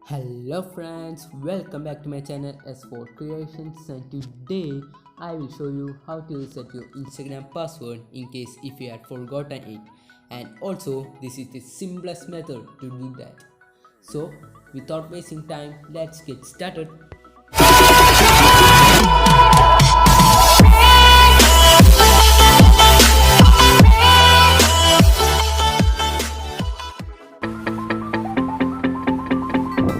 Hello friends, welcome back to my channel S4 Creations, and today I will show you how to reset your Instagram password in case if you had forgotten it, and also this is the simplest method to do that. So without wasting time, let's get started.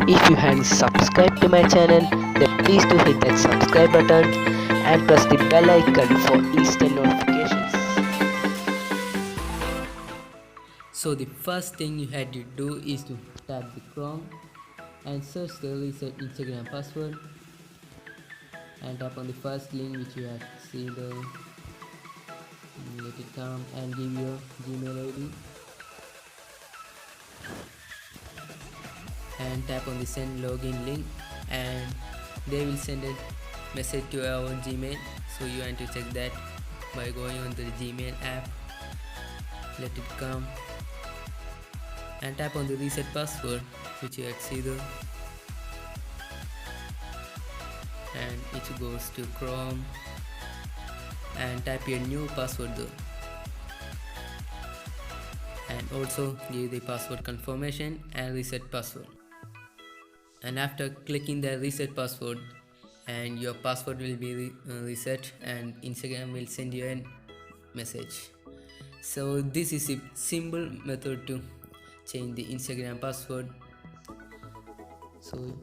If you haven't subscribed to my channel, then please do hit that subscribe button and press the bell icon for instant notifications. So the first thing you had to do is to tap the Chrome and search the reset Instagram password and tap on the first link which you have seen there. Let it come and give your Gmail ID and tap on the send login link, and they will send a message to our Gmail, so you want to check that by going on the Gmail app. Let it come and tap on the reset password which you had see there, and it goes to Chrome and type your new password there, and also give the password confirmation and reset password. And after clicking the reset password, and your password will be reset, and Instagram will send you a message. So this is a simple method to change the Instagram password. So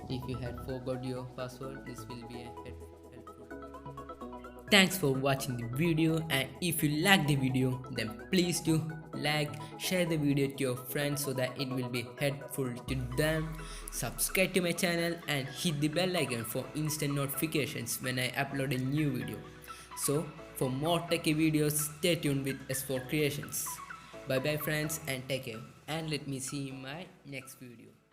if you had forgot your password, this will be a helpful. Thanks for watching the video, and if you like the video, then please do like, share the video to your friends so that it will be helpful to them. Subscribe to my channel and hit the bell icon for instant notifications when I upload a new video. So for more techie videos, stay tuned with S4 Creations. Bye bye friends, and take care, and let me see you in my next video.